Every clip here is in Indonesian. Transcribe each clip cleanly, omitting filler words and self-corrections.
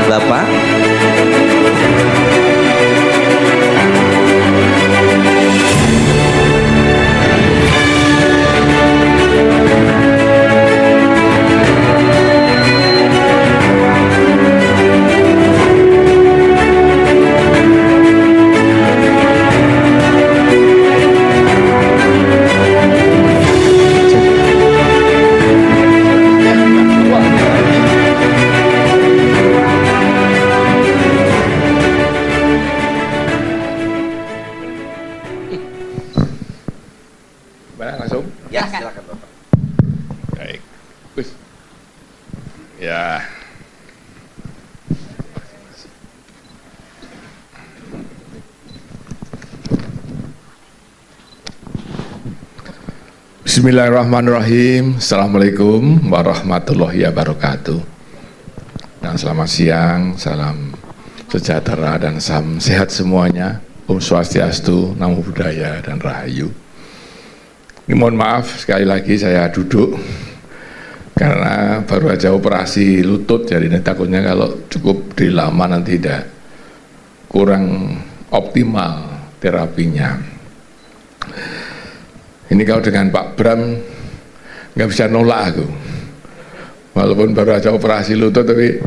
Bapak. Langsung? Ya, silakan Bapak. Baik. Ya. Bismillahirrahmanirrahim. Assalamualaikum warahmatullahi wabarakatuh. Dan selamat siang, salam sejahtera dan salam sehat semuanya. Om Swastiastu, Namo Buddhaya dan Rahayu. Ini mohon maaf sekali lagi saya duduk karena baru aja operasi lutut, jadi ini takutnya kalau cukup di lama nanti tidak kurang optimal terapinya. Ini kalau dengan Pak Bram nggak bisa nolak aku, walaupun baru aja operasi lutut tapi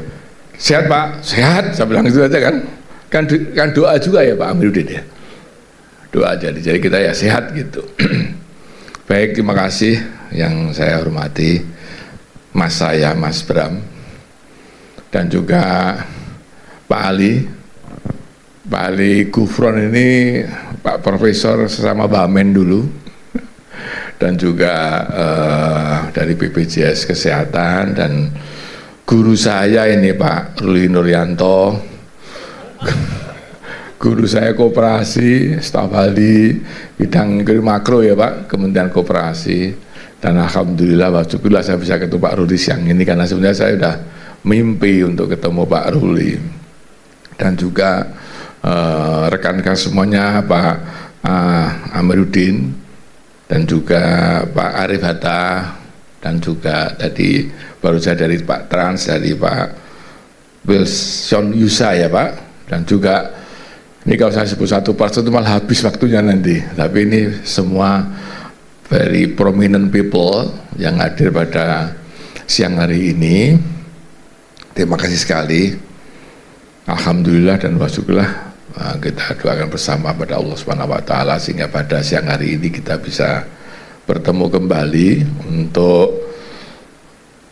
sehat Pak, sehat, saya bilang itu aja kan doa juga ya Pak Amiruddin ya, doa jadi kita ya sehat gitu. Baik, terima kasih yang saya hormati Mas Bram, dan juga Pak Ali Gufron ini Pak Profesor sesama Bamen dulu, dan juga dari BPJS Kesehatan, dan guru saya ini Pak Ruli Nuryanto, guru saya koperasi, staf ahli bidang makro ya Pak, Kementerian Koperasi. Dan alhamdulillah, syukurlah saya bisa ketemu Pak Ruli siang ini, karena sebenarnya saya sudah mimpi untuk ketemu Pak Ruli. Dan juga rekan-rekan semuanya, Pak Amiruddin, dan juga Pak Arif Hatta, dan juga tadi baru saja dari Pak Trans, dari Pak Wilson Yusa ya Pak, dan juga ini kalau saya sebut satu persatu malah habis waktunya nanti, tapi ini semua very prominent people yang hadir pada siang hari ini. Terima kasih sekali. Alhamdulillah dan wasyukurlah, kita doakan bersama pada Allah Subhanahu wa Ta'ala sehingga pada siang hari ini kita bisa bertemu kembali untuk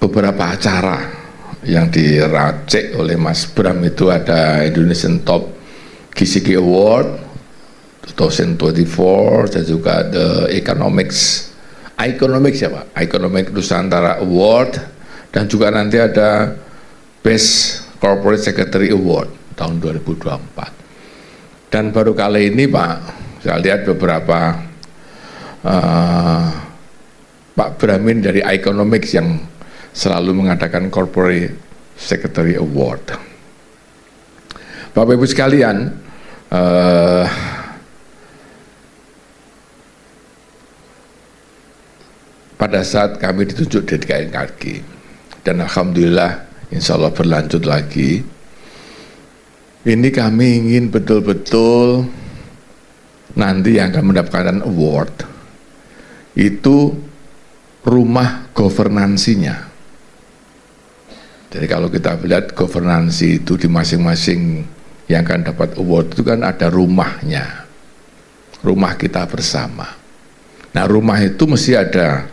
beberapa acara yang diracik oleh Mas Bram. Itu ada Indonesian Top GCK Award 2024, dan juga The Economics ya Pak, Economic Nusantara Award, dan juga nanti ada Best Corporate Secretary Award tahun 2024. Dan baru kali ini Pak, saya lihat beberapa Pak Bramin dari Economics yang selalu mengadakan Corporate Secretary Award. Bapak Ibu sekalian, pada saat kami ditunjuk di KNKG, dan alhamdulillah insya Allah berlanjut lagi, ini kami ingin betul-betul nanti yang akan mendapatkan award itu rumah governansinya. Jadi kalau kita lihat governansi itu di masing-masing yang akan dapat award itu kan ada rumahnya, rumah kita bersama. Nah, rumah itu mesti ada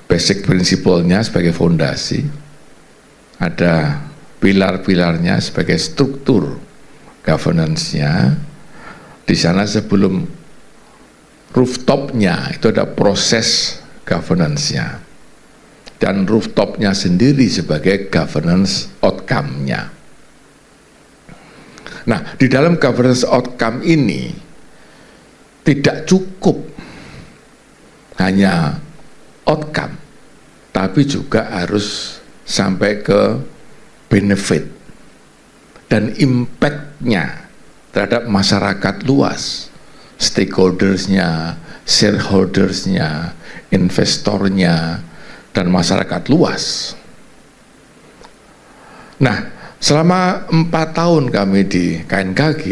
basic principle-nya sebagai fondasi, ada pilar-pilarnya sebagai struktur governance-nya. Di sana sebelum rooftop-nya itu ada proses governance-nya, dan rooftop-nya sendiri sebagai governance outcome-nya. Nah, di dalam governance outcome ini tidak cukup hanya outcome, tapi juga harus sampai ke benefit dan impact-nya terhadap masyarakat luas, stakeholders-nya, shareholders-nya, investornya, dan masyarakat luas. Nah, Selama 4 tahun kami di KNKG,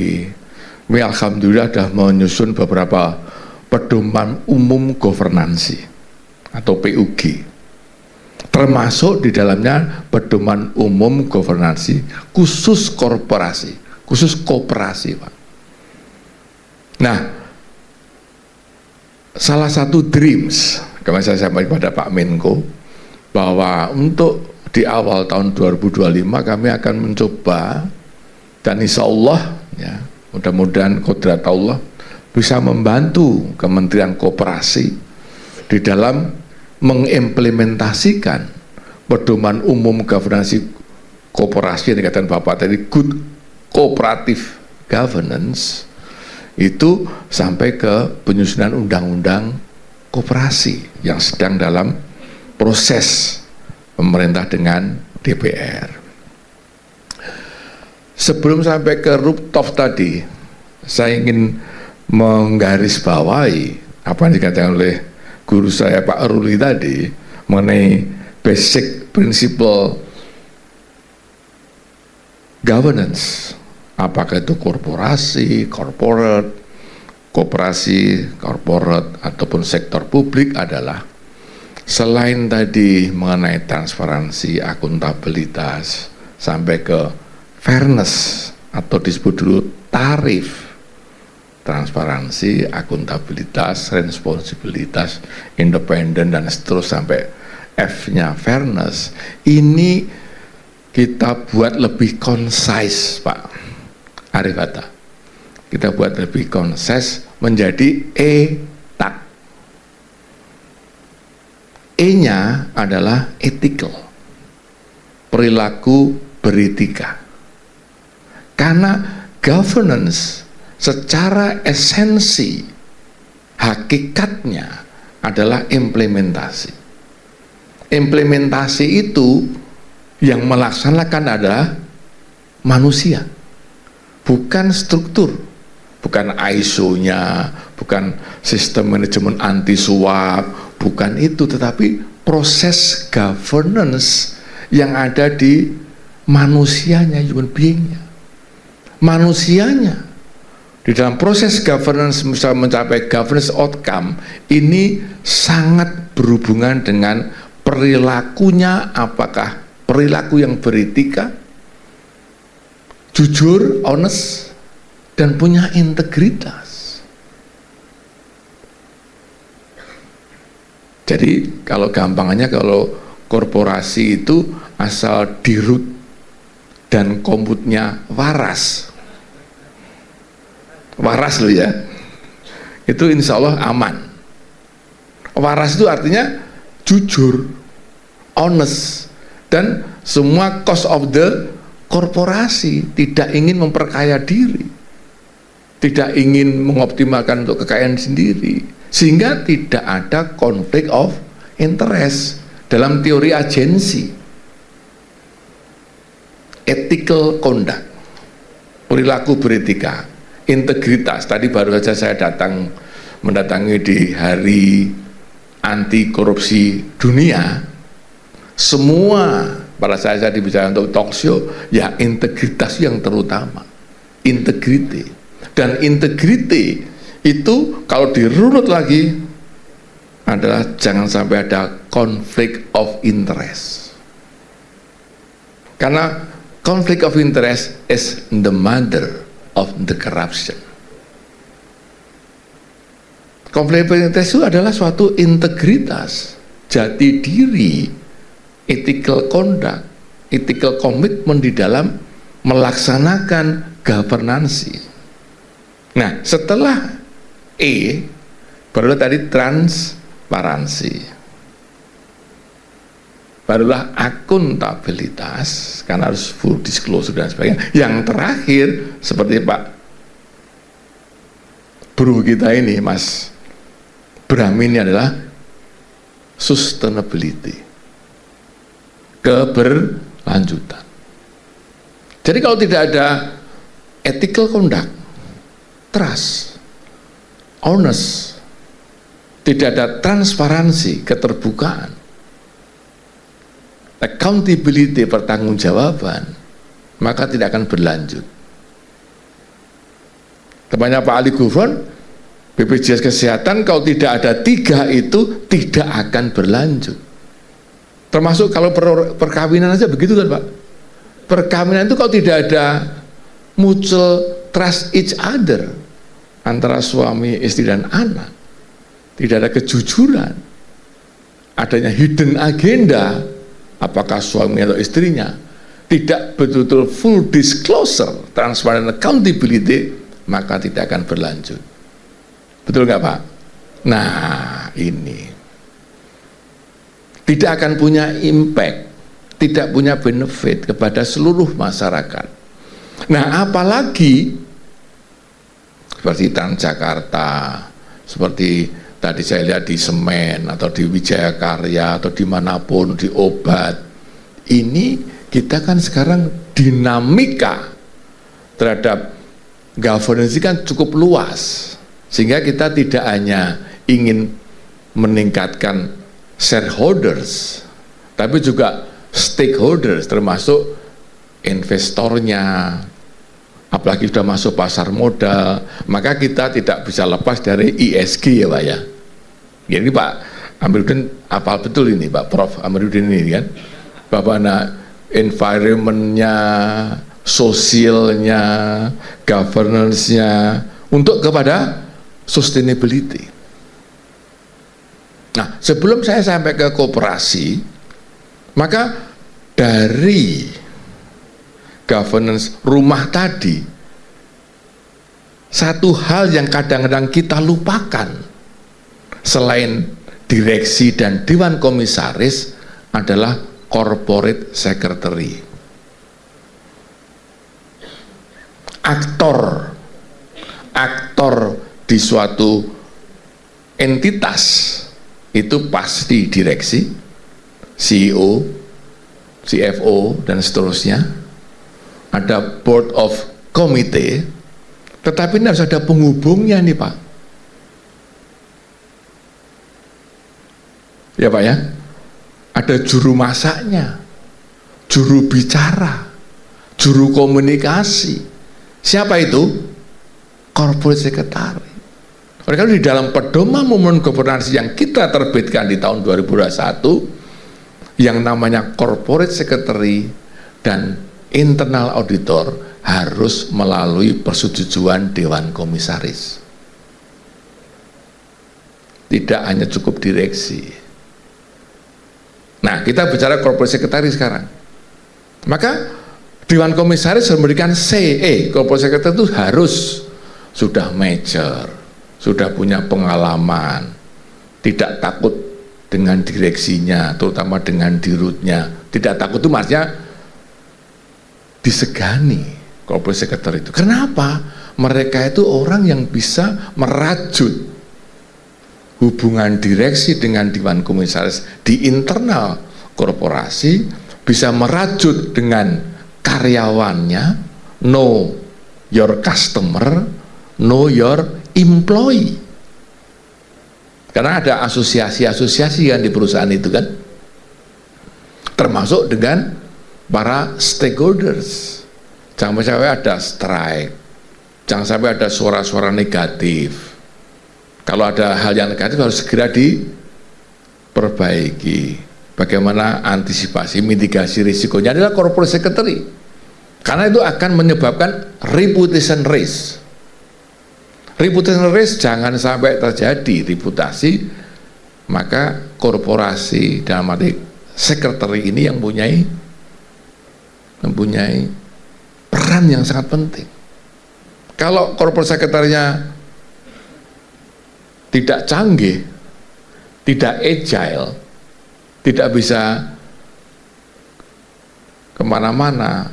kami alhamdulillah sudah menyusun beberapa pedoman umum governansi atau PUG, termasuk di dalamnya pedoman umum governansi khusus korporasi, khusus koperasi, Pak. Nah, salah satu dreams kemarin saya sampaikan pada Pak Menko bahwa untuk di awal tahun 2025 kami akan mencoba, dan insya Allah ya, mudah-mudahan kodrat Allah bisa membantu Kementerian Koperasi di dalam mengimplementasikan pedoman umum governance koperasi yang dikatakan Bapak tadi, good cooperative governance, itu sampai ke penyusunan undang-undang koperasi yang sedang dalam proses pemerintah dengan DPR. Sebelum sampai ke rooftop tadi, saya ingin menggarisbawahi apa yang dikatakan oleh guru saya Pak Ruli tadi mengenai basic principle governance. Apakah itu korporasi, corporate, koperasi, corporate, ataupun sektor publik adalah selain tadi mengenai transparansi, akuntabilitas, sampai ke fairness atau disebut dulu tarif, transparansi, akuntabilitas, responsibilitas, independen, dan seterusnya sampai F-nya fairness. Ini kita buat lebih concise, Pak Arif Hatta. Kita buat lebih concise menjadi ETAK. E-nya adalah ethical, perilaku beretika. Karena governance secara esensi hakikatnya adalah implementasi. Implementasi itu yang melaksanakan adalah manusia, bukan struktur, bukan ISO-nya, bukan sistem manajemen anti suap, bukan itu, tetapi proses governance yang ada di manusianya, human being-nya, manusianya. Di dalam proses governance bisa mencapai governance outcome ini sangat berhubungan dengan perilakunya, apakah perilaku yang beretika, jujur, honest, dan punya integritas. Jadi kalau gampangannya, kalau korporasi itu asal dirut dan komutnya waras loh ya, itu insya Allah aman. Waras itu artinya jujur, honest, dan semua cost of the korporasi, tidak ingin memperkaya diri, tidak ingin mengoptimalkan untuk kekayaan sendiri, sehingga tidak ada konflik of interest dalam teori agensi. Ethical conduct, perilaku beretika, integritas. Tadi baru saja saya mendatangi di hari anti korupsi dunia. Semua pada saya dibicara untuk talk show, ya integritas yang terutama, integrity. Dan integrity itu kalau dirunut lagi adalah jangan sampai ada conflict of interest, karena conflict of interest is the mother of the corruption. Conflict of interest itu adalah suatu integritas, jati diri, ethical conduct, ethical commitment di dalam melaksanakan governansi. Nah, setelah E, barulah tadi transparansi, barulah akuntabilitas, karena harus full disclosure dan sebagainya. Yang terakhir, seperti Pak Bro kita ini, Mas Bram, ini adalah sustainability, keberlanjutan. Jadi kalau tidak ada ethical conduct, trust, honest, tidak ada transparansi, keterbukaan, accountability, pertanggungjawaban, maka tidak akan berlanjut. Temannya Pak Ali Gufron, BPJS Kesehatan kalau tidak ada 3 itu tidak akan berlanjut. Termasuk kalau perkawinan aja begitu kan Pak. Perkawinan itu kalau tidak ada mutual trust each other antara suami, istri dan anak, tidak ada kejujuran, adanya hidden agenda, apakah suami atau istrinya, tidak betul-betul full disclosure, transparent accountability, maka tidak akan berlanjut. Betul nggak Pak? Nah ini tidak akan punya impact, tidak punya benefit kepada seluruh masyarakat. Nah apalagi seperti Transjakarta, seperti tadi saya lihat di Semen atau di Wijaya Karya atau dimanapun, di obat, ini kita kan sekarang dinamika terhadap governance kan cukup luas, sehingga kita tidak hanya ingin meningkatkan shareholders, tapi juga stakeholders, termasuk investornya. Apalagi sudah masuk pasar modal, maka kita tidak bisa lepas dari ESG ya Pak ya. Jadi Pak Amiruddin apal betul ini Pak Prof Amiruddin ini kan, bagaimana environment-nya, sosialnya, governance-nya untuk kepada sustainability. Nah sebelum saya sampai ke koperasi, maka dari governance rumah tadi, satu hal yang kadang-kadang kita lupakan selain direksi dan dewan komisaris adalah corporate secretary. Aktor di suatu entitas itu pasti direksi, CEO, CFO dan seterusnya. Ada board of committee, tetapi ini harus ada penghubungnya nih Pak. Ya Pak ya, ada juru masaknya, juru bicara, juru komunikasi. Siapa itu? Corporate Secretary. Oleh karena di dalam pedoman umum governance yang kita terbitkan di tahun 2021, yang namanya Corporate Secretary dan internal auditor harus melalui persetujuan dewan komisaris. Tidak hanya cukup direksi. Nah, kita bicara corporate secretary sekarang. Maka dewan komisaris harus memberikan corporate secretary itu harus sudah mature, sudah punya pengalaman, tidak takut dengan direksinya, terutama dengan dirutnya. Tidak takut itu maksudnya disegani corporate secretary itu. Kenapa? Mereka itu orang yang bisa merajut hubungan direksi dengan dewan komisaris di internal korporasi, bisa merajut dengan karyawannya, know your customer, know your employee. Karena ada asosiasi-asosiasi yang di perusahaan itu kan, termasuk dengan para stakeholders. Jangan sampai ada strike, jangan sampai ada suara-suara negatif. Kalau ada hal yang negatif harus segera diperbaiki. Bagaimana antisipasi, mitigasi risikonya adalah corporate secretary, karena itu akan menyebabkan reputation risk. Reputation risk jangan sampai terjadi reputasi, maka korporasi dalam arti secretary ini yang mempunyai peran yang sangat penting. Kalau corporate secretary-nya tidak canggih, tidak agile, tidak bisa kemana-mana,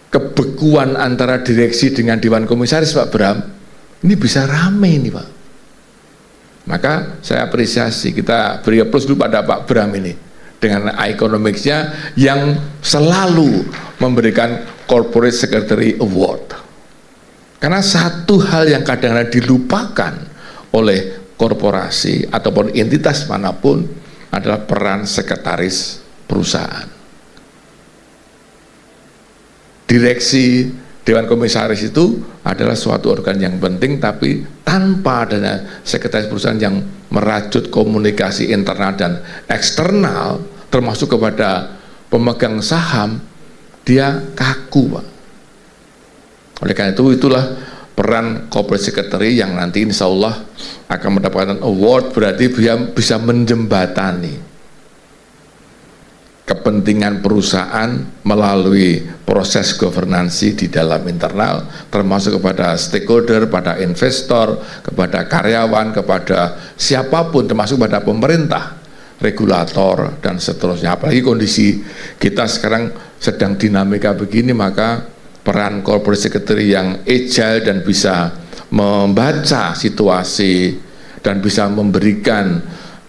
kebekuan antara direksi dengan dewan komisaris Pak Bram, ini bisa rame ini Pak. Maka saya apresiasi, kita beri plus dulu pada Pak Bram ini dengan economics-nya yang selalu memberikan Corporate Secretary Award. Karena satu hal yang kadang-kadang dilupakan oleh korporasi ataupun entitas manapun adalah peran sekretaris perusahaan. direksi, dewan komisaris itu adalah suatu organ yang penting, tapi tanpa adanya sekretaris perusahaan yang merajut komunikasi internal dan eksternal, termasuk kepada pemegang saham, dia kaku, Pak. Oleh karena itu, itulah peran corporate secretary yang nanti insya Allah akan mendapatkan award, berarti dia bisa menjembatani kepentingan perusahaan melalui proses governansi di dalam internal, termasuk kepada stakeholder, pada investor, kepada karyawan, kepada siapapun, termasuk pada pemerintah, regulator, dan seterusnya. Apalagi kondisi kita sekarang sedang dinamika begini, maka peran corporate secretary yang agile dan bisa membaca situasi dan bisa memberikan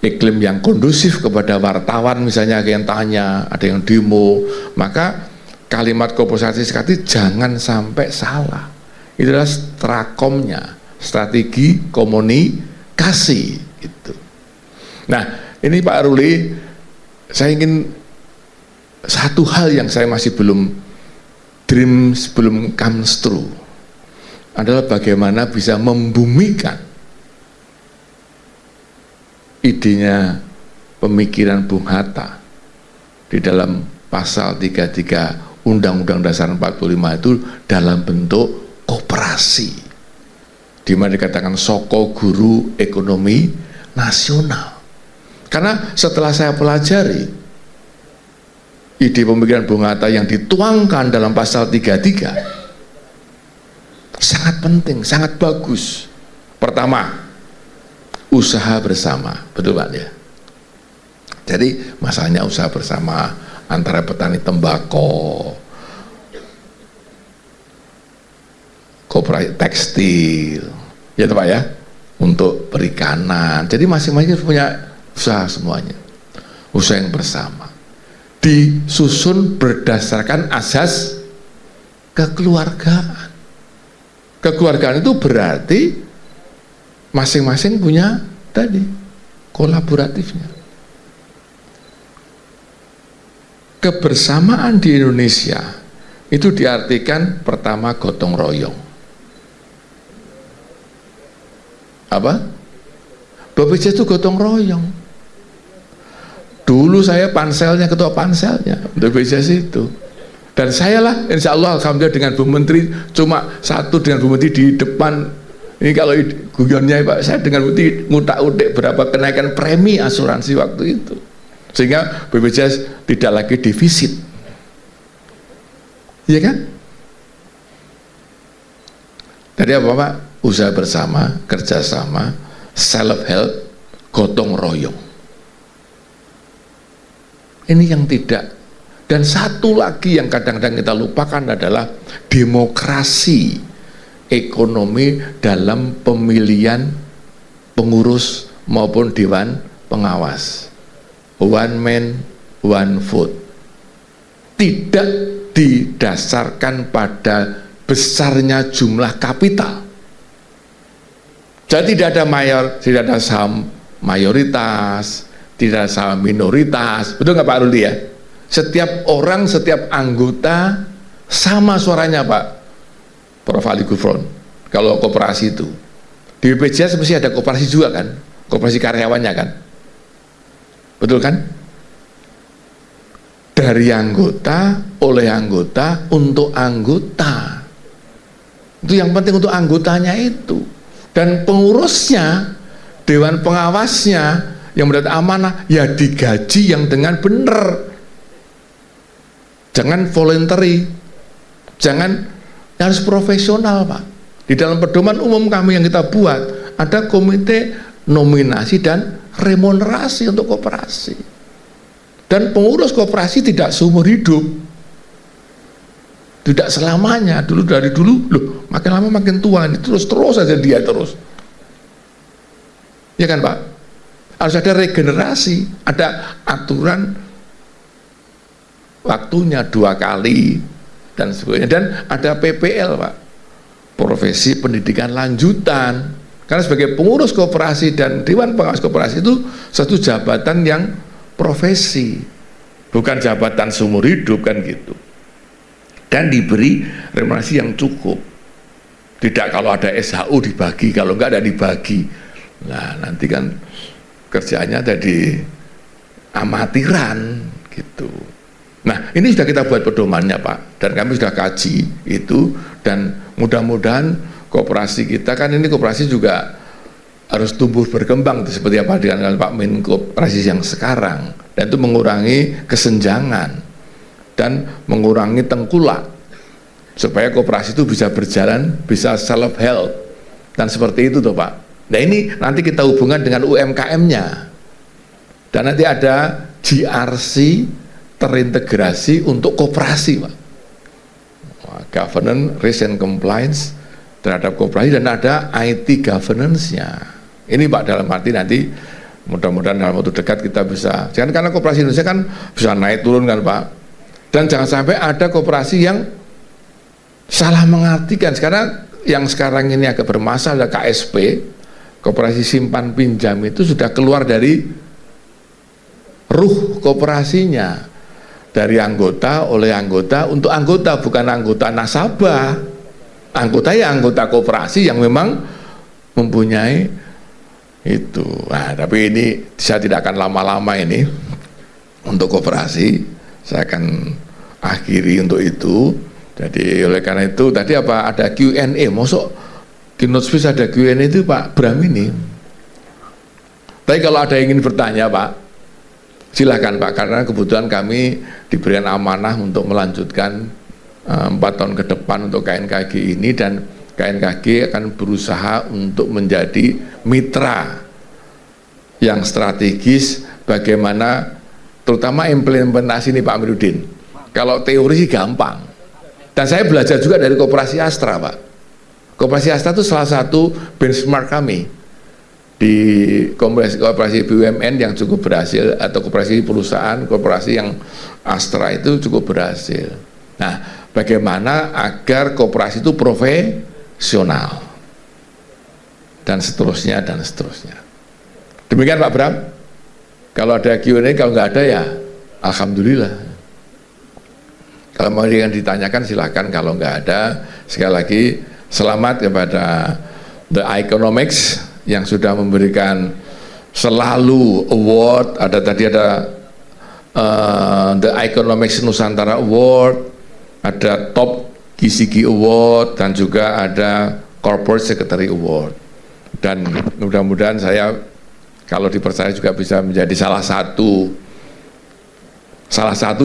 iklim yang kondusif kepada wartawan, misalnya ada yang tanya, ada yang demo, maka kalimat corporate secretary jangan sampai salah. Itu adalah strakomnya, strategi komunikasi gitu. Nah, ini Pak Ruli, saya ingin satu hal yang saya masih belum comes true adalah bagaimana bisa membumikan idenya pemikiran Bung Hatta di dalam pasal 33 Undang-Undang Dasar 45 itu dalam bentuk koperasi, di mana dikatakan soko guru ekonomi nasional. Karena setelah saya pelajari ide pemikiran Bung Hatta yang dituangkan dalam pasal 33, sangat penting, sangat bagus. Pertama, usaha bersama, betul Pak ya. Jadi masalahnya usaha bersama antara petani tembakau, koperasi tekstil, ya Pak ya, untuk perikanan. Jadi masing-masing punya usaha semuanya, usaha yang bersama, disusun berdasarkan asas kekeluargaan. Kekeluargaan itu berarti masing-masing punya tadi kolaboratifnya. Kebersamaan di Indonesia itu diartikan pertama gotong royong. Apa? BPJS itu gotong royong. Dulu saya panselnya, ketua panselnya BPJS itu. Dan saya lah, insya Allah alhamdulillah dengan Bu Menteri, cuma satu dengan Bu Menteri di depan. Ini kalau guyonnya Pak, saya dengan bukti ngutak-utik berapa kenaikan premi asuransi waktu itu, sehingga BPJS tidak lagi defisit, iya kan? Tadi apa Pak? Usaha bersama, kerjasama, self help, gotong royong. Ini yang tidak. Dan satu lagi yang kadang-kadang kita lupakan adalah demokrasi ekonomi dalam pemilihan pengurus maupun dewan pengawas. One man, one vote. Tidak didasarkan pada besarnya jumlah kapital. Jadi tidak ada tidak ada saham mayoritas, tidak ada saham minoritas. Betul nggak Pak Ruli ya? Setiap orang, setiap anggota sama suaranya Pak Prof. Ali Gufron. Kalau koperasi itu di BPJS mesti ada koperasi juga kan, koperasi karyawannya kan, betul kan? Dari anggota, oleh anggota, untuk anggota. Itu yang penting untuk anggotanya itu. Dan pengurusnya, dewan pengawasnya yang mendapat amanah ya digaji yang dengan benar. Jangan voluntary, jangan, harus profesional Pak. Di dalam pedoman umum kami yang kita buat ada komite nominasi dan remunerasi untuk koperasi. Dan pengurus koperasi tidak seumur hidup, tidak selamanya. Dulu dari dulu, loh, makin lama makin tua, ini terus saja dia terus. Ya kan Pak? Harus ada regenerasi, ada aturan waktunya 2 kali dan sebagainya, dan ada PPL Pak, profesi pendidikan lanjutan. Karena sebagai pengurus koperasi dan dewan pengawas koperasi itu satu jabatan yang profesi, bukan jabatan seumur hidup kan gitu. dan diberi remunerasi yang cukup. Tidak kalau ada SHU dibagi, kalau enggak ada dibagi. Nah, nanti kan kerjaannya jadi amatiran gitu. Nah, ini sudah kita buat pedomannya, Pak, dan kami sudah kaji itu, dan mudah-mudahan koperasi kita, kan ini koperasi juga harus tumbuh berkembang seperti apa dengan Pak Menko Koperasi yang sekarang, dan itu mengurangi kesenjangan dan mengurangi tengkulak supaya koperasi itu bisa berjalan, bisa self help dan seperti itu tuh, Pak. Nah, ini nanti kita hubungkan dengan UMKM-nya, dan nanti ada GRC terintegrasi untuk koperasi, Pak. Governance, risk and compliance terhadap koperasi, dan ada IT governance-nya. Ini, Pak, dalam arti nanti mudah-mudahan dalam waktu dekat kita bisa, karena koperasi Indonesia kan bisa naik turun kan, Pak. Dan jangan sampai ada koperasi yang salah mengartikan. Yang sekarang ini agak bermasalah, KSP, koperasi simpan pinjam, itu sudah keluar dari ruh koperasinya, dari anggota, oleh anggota, untuk anggota, bukan anggota nasabah. Anggota ya anggota koperasi yang memang mempunyai itu. Nah, tapi ini saya tidak akan lama-lama ini untuk koperasi, saya akan akhiri untuk itu. Jadi oleh karena itu tadi apa, ada Q&A, mosok keynote speech ada Q&A itu, Pak Bram ini. Tapi kalau ada yang ingin bertanya, Pak, silahkan, Pak, karena kebetulan kami diberikan amanah untuk melanjutkan 4 tahun ke depan untuk KNKG ini, dan KNKG akan berusaha untuk menjadi mitra yang strategis. Bagaimana terutama implementasi ini, Pak Amiruddin. Kalau teori sih gampang, dan saya belajar juga dari Koperasi Astra, Pak. Koperasi Astra itu salah satu benchmark kami di koperasi BUMN yang cukup berhasil, atau koperasi perusahaan, koperasi yang Astra itu cukup berhasil. Nah, bagaimana agar koperasi itu profesional, dan seterusnya dan seterusnya. Demikian, Pak Bram. Kalau ada Q&A, kalau nggak ada ya alhamdulillah. Kalau mau yang ditanyakan silahkan, kalau nggak ada, sekali lagi selamat kepada The Economics yang sudah memberikan selalu award. Tadi ada The Economics Nusantara Award, ada Top GCG Award, dan juga ada Corporate Secretary Award. Dan mudah-mudahan saya kalau dipercaya juga bisa menjadi salah satu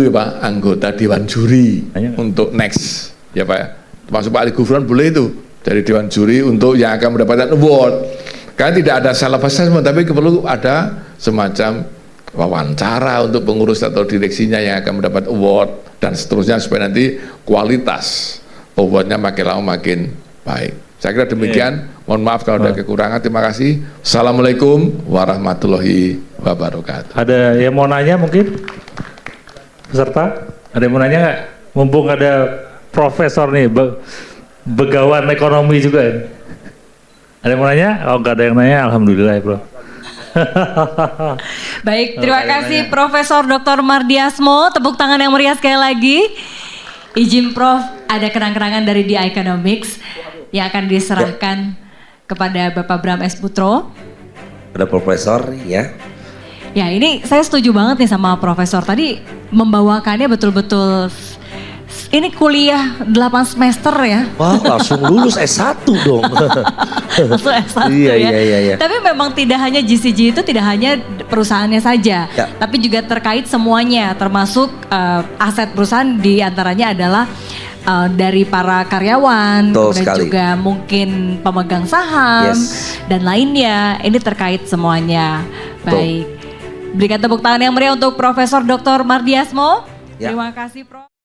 ya, Pak, anggota Dewan Juri untuk next ya, Pak. Termasuk Pak Ali Gufron boleh itu dari Dewan Juri untuk yang akan mendapatkan award. Karena tidak ada self assessment, tapi perlu ada semacam wawancara untuk pengurus atau direksinya yang akan mendapat award, dan seterusnya, supaya nanti kualitas awardnya makin lama makin baik. Saya kira demikian. Mohon maaf kalau ada kekurangan. Terima kasih. Assalamualaikum warahmatullahi wabarakatuh. Ada yang mau nanya mungkin? Peserta? Ada yang mau nanya nggak? Mumpung ada profesor nih, begawan ekonomi juga. Ada yang mau nanya? Oh, nggak ada yang nanya. Alhamdulillah ya, Bro. Baik, terima kasih Profesor Dr. Mardiasmo. Tepuk tangan yang meriah sekali lagi. Izin Prof, ada kenang-kenangan dari The Economics yang akan diserahkan kepada Bapak Bram S. Putro. Ada Profesor ya. Ya, ini saya setuju banget nih sama Profesor. Tadi membawakannya betul-betul, ini kuliah 8 semester ya. Wah, langsung lulus S1 dong. Langsung S1 iya, ya. Iya. Tapi memang tidak hanya GCG itu, tidak hanya perusahaannya saja, ya, tapi juga terkait semuanya, termasuk aset perusahaan, diantaranya adalah dari para karyawan, dan juga mungkin pemegang saham, dan lainnya. Ini terkait semuanya. Baik, berikan tepuk tangan yang meriah untuk Profesor Dr. Mardiasmo. Ya. Terima kasih, Prof.